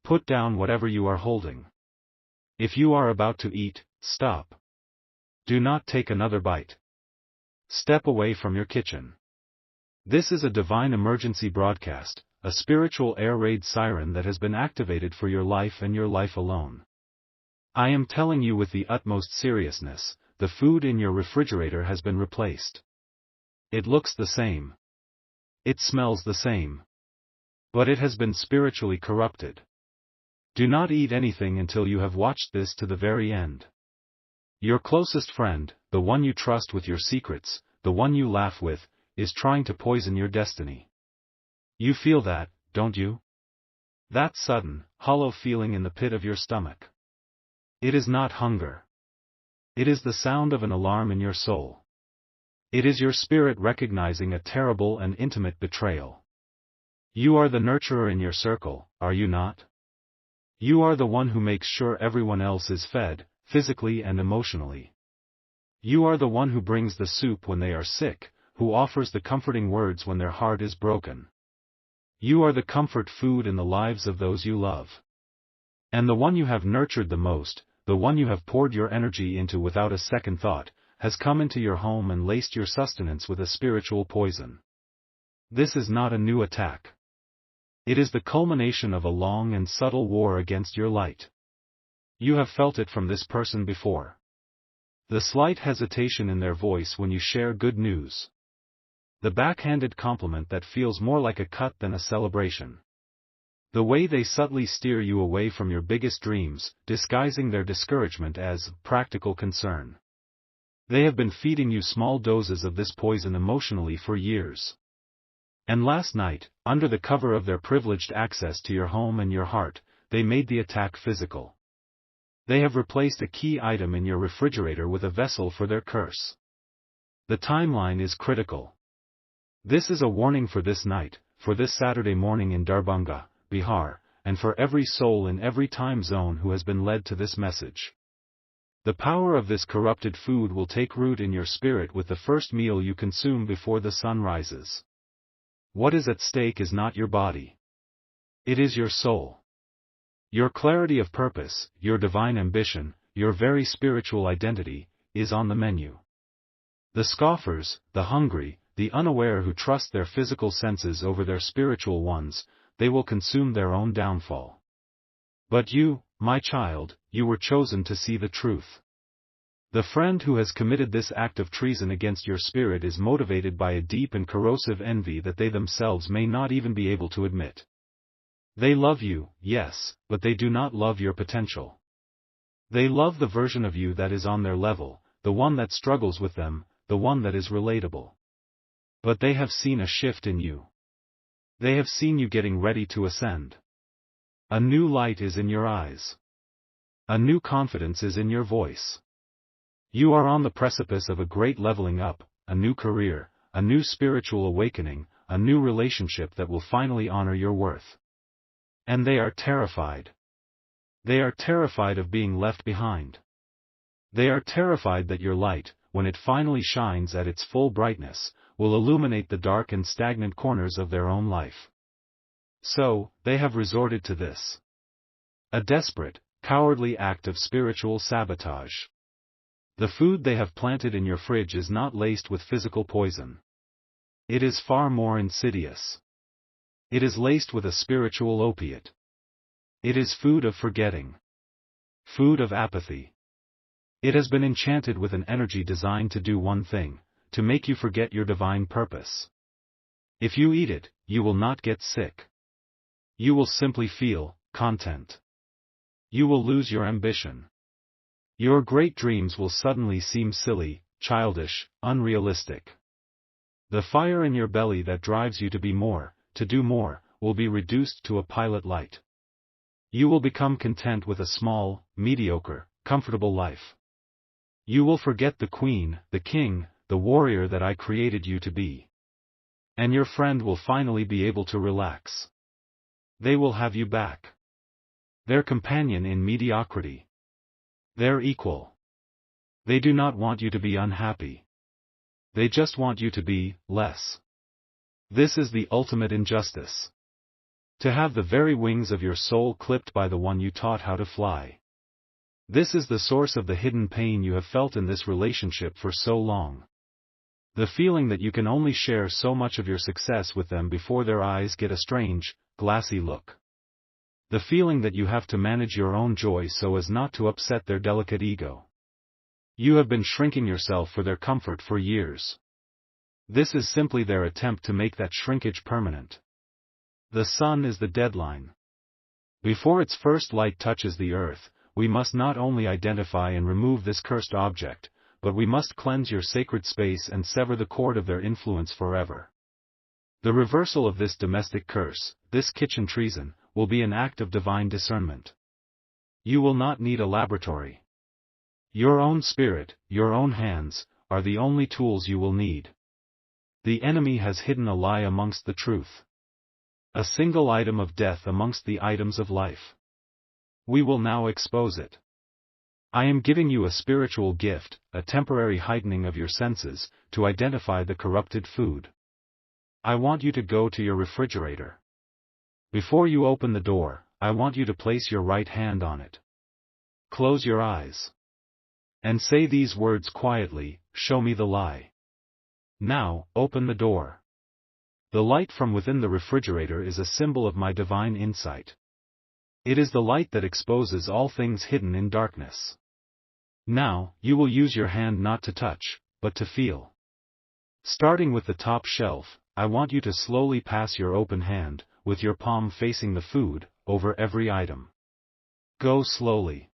Put down whatever you are holding. If you are about to eat, stop. Do not take another bite. Step away from your kitchen. This is a divine emergency broadcast, a spiritual air raid siren that has been activated for your life and your life alone. I am telling you with the utmost seriousness, the food in your refrigerator has been replaced. It looks the same. It smells the same. But it has been spiritually corrupted. Do not eat anything until you have watched this to the very end. Your closest friend, the one you trust with your secrets, the one you laugh with, is trying to poison your destiny. You feel that, don't you? That sudden, hollow feeling in the pit of your stomach. It is not hunger. It is the sound of an alarm in your soul. It is your spirit recognizing a terrible and intimate betrayal. You are the nurturer in your circle, are you not? You are the one who makes sure everyone else is fed, physically and emotionally. You are the one who brings the soup when they are sick, who offers the comforting words when their heart is broken. You are the comfort food in the lives of those you love. And the one you have nurtured the most, the one you have poured your energy into without a second thought, has come into your home and laced your sustenance with a spiritual poison. This is not a new attack. It is the culmination of a long and subtle war against your light. You have felt it from this person before. The slight hesitation in their voice when you share good news. The backhanded compliment that feels more like a cut than a celebration. The way they subtly steer you away from your biggest dreams, disguising their discouragement as practical concern. They have been feeding you small doses of this poison emotionally for years. And last night, under the cover of their privileged access to your home and your heart, they made the attack physical. They have replaced a key item in your refrigerator with a vessel for their curse. The timeline is critical. This is a warning for this night, for this Saturday morning in Darbhanga, Bihar, and for every soul in every time zone who has been led to this message. The power of this corrupted food will take root in your spirit with the first meal you consume before the sun rises. What is at stake is not your body. It is your soul. Your clarity of purpose, your divine ambition, your very spiritual identity, is on the menu. The scoffers, the hungry, the unaware who trust their physical senses over their spiritual ones, they will consume their own downfall. But you, my child, you were chosen to see the truth. The friend who has committed this act of treason against your spirit is motivated by a deep and corrosive envy that they themselves may not even be able to admit. They love you, yes, but they do not love your potential. They love the version of you that is on their level, the one that struggles with them, the one that is relatable. But they have seen a shift in you. They have seen you getting ready to ascend. A new light is in your eyes. A new confidence is in your voice. You are on the precipice of a great leveling up, a new career, a new spiritual awakening, a new relationship that will finally honor your worth. And they are terrified. They are terrified of being left behind. They are terrified that your light, when it finally shines at its full brightness, will illuminate the dark and stagnant corners of their own life. So, they have resorted to this. A desperate, cowardly act of spiritual sabotage. The food they have planted in your fridge is not laced with physical poison. It is far more insidious. It is laced with a spiritual opiate. It is food of forgetting. Food of apathy. It has been enchanted with an energy designed to do one thing, to make you forget your divine purpose. If you eat it, you will not get sick. You will simply feel content. You will lose your ambition. Your great dreams will suddenly seem silly, childish, unrealistic. The fire in your belly that drives you to be more, to do more, will be reduced to a pilot light. You will become content with a small, mediocre, comfortable life. You will forget the queen, the king, the warrior that I created you to be. And your friend will finally be able to relax. They will have you back. Their companion in mediocrity. Their equal. They do not want you to be unhappy. They just want you to be less. This is the ultimate injustice. To have the very wings of your soul clipped by the one you taught how to fly. This is the source of the hidden pain you have felt in this relationship for so long. The feeling that you can only share so much of your success with them before their eyes get a strange, glassy look. The feeling that you have to manage your own joy so as not to upset their delicate ego. You have been shrinking yourself for their comfort for years. This is simply their attempt to make that shrinkage permanent. The sun is the deadline. Before its first light touches the earth, we must not only identify and remove this cursed object, but we must cleanse your sacred space and sever the cord of their influence forever. The reversal of this domestic curse, this kitchen treason, will be an act of divine discernment. You will not need a laboratory. Your own spirit, your own hands, are the only tools you will need. The enemy has hidden a lie amongst the truth. A single item of death amongst the items of life. We will now expose it. I am giving you a spiritual gift, a temporary heightening of your senses, to identify the corrupted food. I want you to go to your refrigerator. Before you open the door, I want you to place your right hand on it. Close your eyes. And say these words quietly, "Show me the lie." Now, open the door. The light from within the refrigerator is a symbol of my divine insight. It is the light that exposes all things hidden in darkness. Now, you will use your hand not to touch, but to feel. Starting with the top shelf, I want you to slowly pass your open hand, with your palm facing the food, over every item. Go slowly.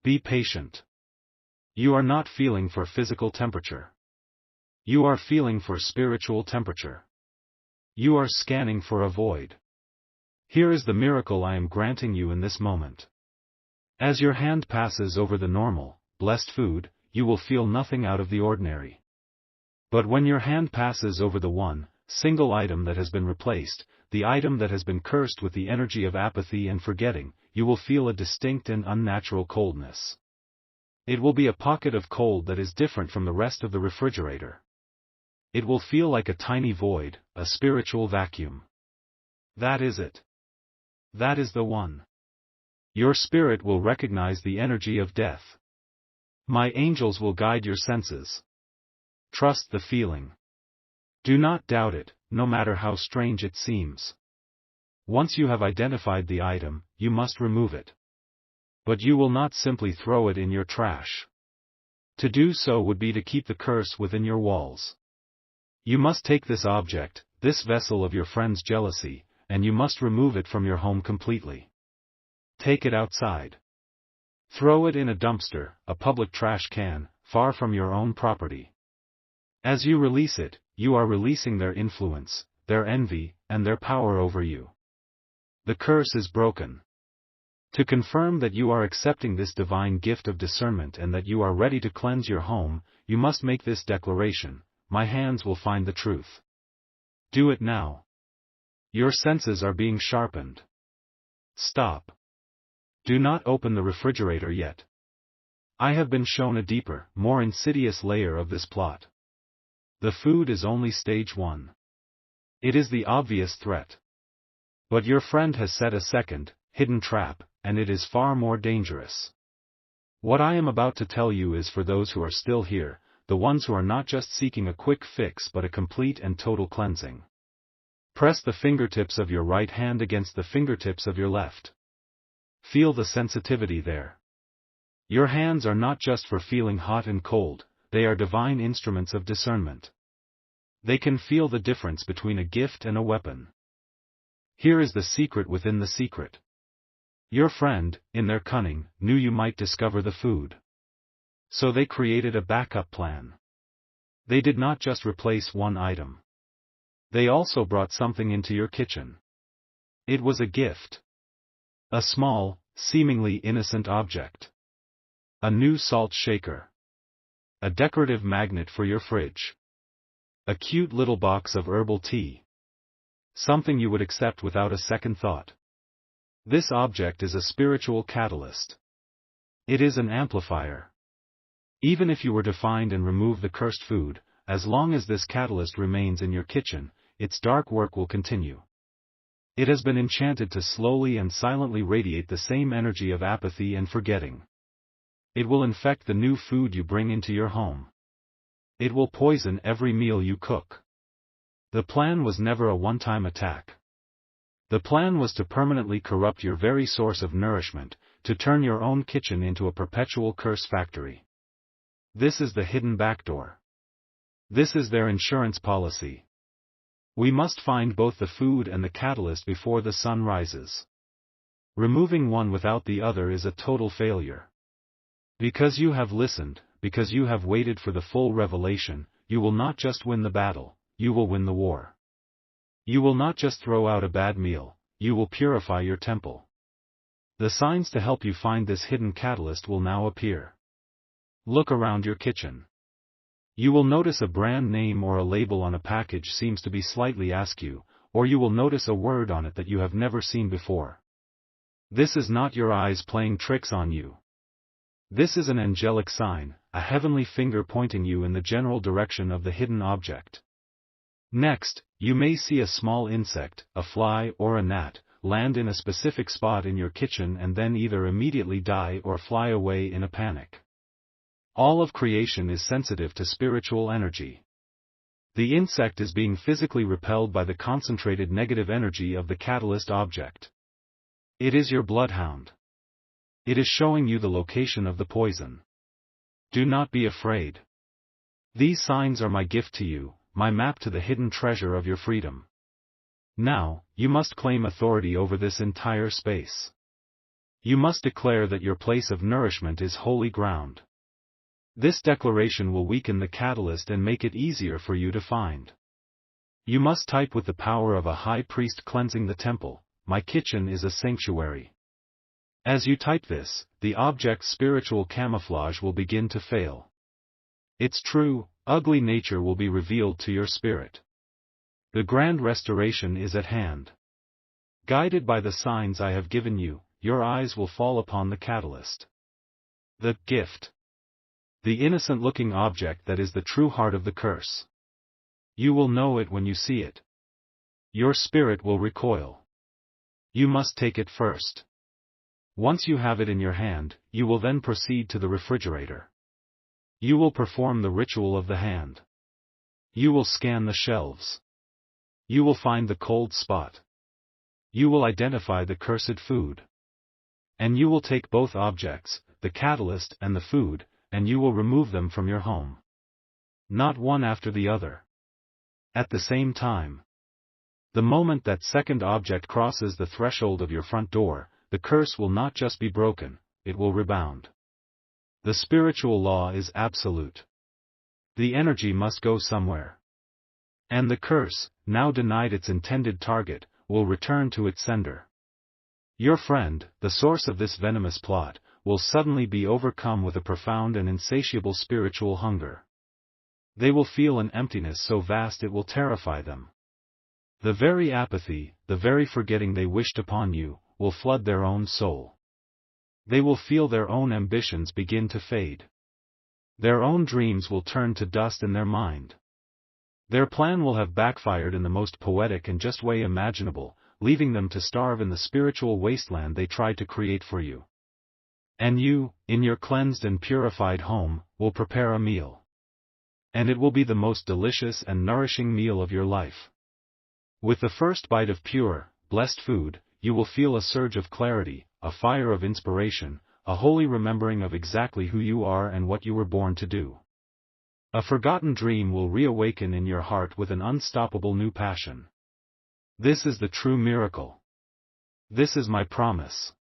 Be patient. You are not feeling for physical temperature. You are feeling for spiritual temperature. You are scanning for a void. Here is the miracle I am granting you in this moment. As your hand passes over the normal, blessed food, you will feel nothing out of the ordinary. But when your hand passes over the one, single item that has been replaced, the item that has been cursed with the energy of apathy and forgetting, you will feel a distinct and unnatural coldness. It will be a pocket of cold that is different from the rest of the refrigerator. It will feel like a tiny void, a spiritual vacuum. That is it. That is the one. Your spirit will recognize the energy of death. My angels will guide your senses. Trust the feeling. Do not doubt it, no matter how strange it seems. Once you have identified the item, you must remove it. But you will not simply throw it in your trash. To do so would be to keep the curse within your walls. You must take this object, this vessel of your friend's jealousy, and you must remove it from your home completely. Take it outside. Throw it in a dumpster, a public trash can, far from your own property. As you release it, you are releasing their influence, their envy, and their power over you. The curse is broken. To confirm that you are accepting this divine gift of discernment and that you are ready to cleanse your home, you must make this declaration: my hands will find the truth. Do it now. Your senses are being sharpened. Stop. Do not open the refrigerator yet. I have been shown a deeper, more insidious layer of this plot. The food is only stage 1. It is the obvious threat. But your friend has set a second, hidden trap, and it is far more dangerous. What I am about to tell you is for those who are still here, the ones who are not just seeking a quick fix but a complete and total cleansing. Press the fingertips of your right hand against the fingertips of your left. Feel the sensitivity there. Your hands are not just for feeling hot and cold, they are divine instruments of discernment. They can feel the difference between a gift and a weapon. Here is the secret within the secret. Your friend, in their cunning, knew you might discover the food. So they created a backup plan. They did not just replace one item. They also brought something into your kitchen. It was a gift. A small, seemingly innocent object. A new salt shaker. A decorative magnet for your fridge. A cute little box of herbal tea. Something you would accept without a second thought. This object is a spiritual catalyst. It is an amplifier. Even if you were to find and remove the cursed food, as long as this catalyst remains in your kitchen, its dark work will continue. It has been enchanted to slowly and silently radiate the same energy of apathy and forgetting. It will infect the new food you bring into your home. It will poison every meal you cook. The plan was never a one-time attack. The plan was to permanently corrupt your very source of nourishment, to turn your own kitchen into a perpetual curse factory. This is the hidden backdoor. This is their insurance policy. We must find both the food and the catalyst before the sun rises. Removing one without the other is a total failure. Because you have listened, because you have waited for the full revelation, you will not just win the battle, you will win the war. You will not just throw out a bad meal, you will purify your temple. The signs to help you find this hidden catalyst will now appear. Look around your kitchen. You will notice a brand name or a label on a package seems to be slightly askew, or you will notice a word on it that you have never seen before. This is not your eyes playing tricks on you. This is an angelic sign, a heavenly finger pointing you in the general direction of the hidden object. Next, you may see a small insect, a fly or a gnat, land in a specific spot in your kitchen and then either immediately die or fly away in a panic. All of creation is sensitive to spiritual energy. The insect is being physically repelled by the concentrated negative energy of the catalyst object. It is your bloodhound. It is showing you the location of the poison. Do not be afraid. These signs are my gift to you, my map to the hidden treasure of your freedom. Now, you must claim authority over this entire space. You must declare that your place of nourishment is holy ground. This declaration will weaken the catalyst and make it easier for you to find. You must type with the power of a high priest cleansing the temple, "My kitchen is a sanctuary." As you type this, the object's spiritual camouflage will begin to fail. Its true, ugly nature will be revealed to your spirit. The grand restoration is at hand. Guided by the signs I have given you, your eyes will fall upon the catalyst. The gift. The innocent-looking object that is the true heart of the curse. You will know it when you see it. Your spirit will recoil. You must take it first. Once you have it in your hand, you will then proceed to the refrigerator. You will perform the ritual of the hand. You will scan the shelves. You will find the cold spot. You will identify the cursed food. And you will take both objects, the catalyst and the food, and you will remove them from your home. Not one after the other. At the same time. The moment that second object crosses the threshold of your front door, the curse will not just be broken, it will rebound. The spiritual law is absolute. The energy must go somewhere. And the curse, now denied its intended target, will return to its sender. Your friend, the source of this venomous plot, will suddenly be overcome with a profound and insatiable spiritual hunger. They will feel an emptiness so vast it will terrify them. The very apathy, the very forgetting they wished upon you, will flood their own soul. They will feel their own ambitions begin to fade. Their own dreams will turn to dust in their mind. Their plan will have backfired in the most poetic and just way imaginable, leaving them to starve in the spiritual wasteland they tried to create for you. And you, in your cleansed and purified home, will prepare a meal. And it will be the most delicious and nourishing meal of your life. With the first bite of pure, blessed food, you will feel a surge of clarity, a fire of inspiration, a holy remembering of exactly who you are and what you were born to do. A forgotten dream will reawaken in your heart with an unstoppable new passion. This is the true miracle. This is my promise.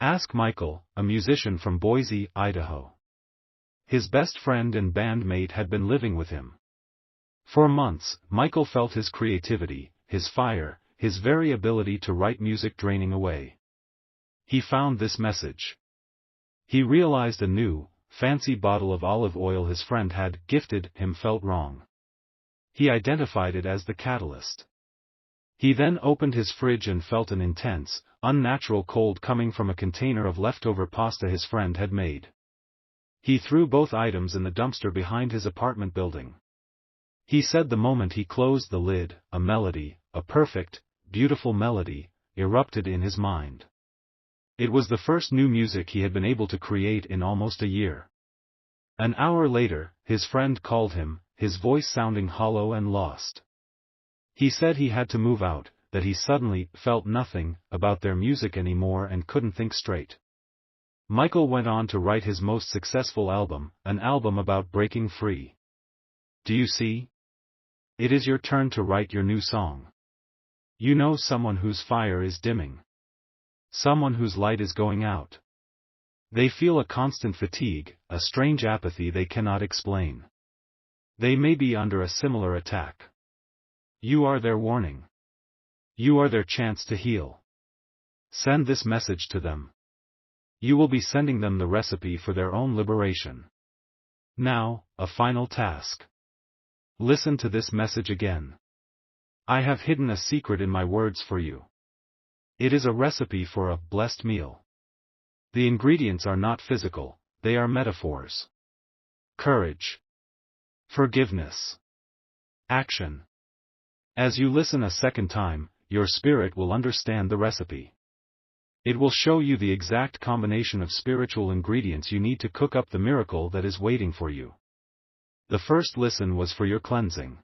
Ask Michael, a musician from Boise, Idaho. His best friend and bandmate had been living with him. For months, Michael felt his creativity, his fire, his very ability to write music draining away. He found this message. He realized a new, fancy bottle of olive oil his friend had gifted him felt wrong. He identified it as the catalyst. He then opened his fridge and felt an intense, unnatural cold coming from a container of leftover pasta his friend had made. He threw both items in the dumpster behind his apartment building. He said the moment he closed the lid, a melody, a perfect, beautiful melody, erupted in his mind. It was the first new music he had been able to create in almost a year. An hour later, his friend called him, his voice sounding hollow and lost. He said he had to move out, that he suddenly felt nothing about their music anymore and couldn't think straight. Michael went on to write his most successful album, an album about breaking free. Do you see? It is your turn to write your new song. You know someone whose fire is dimming. Someone whose light is going out. They feel a constant fatigue, a strange apathy they cannot explain. They may be under a similar attack. You are their warning. You are their chance to heal. Send this message to them. You will be sending them the recipe for their own liberation. Now, a final task. Listen to this message again. I have hidden a secret in my words for you. It is a recipe for a blessed meal. The ingredients are not physical, they are metaphors. Courage. Forgiveness. Action. As you listen a second time, your spirit will understand the recipe. It will show you the exact combination of spiritual ingredients you need to cook up the miracle that is waiting for you. The first listen was for your cleansing.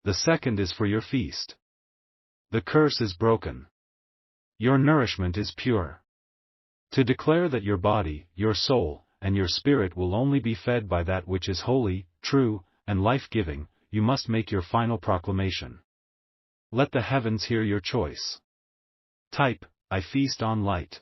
The second is for your feast. The curse is broken. Your nourishment is pure. To declare that your body, your soul, and your spirit will only be fed by that which is holy, true, and life-giving, you must make your final proclamation. Let the heavens hear your choice. Type, I feast on light.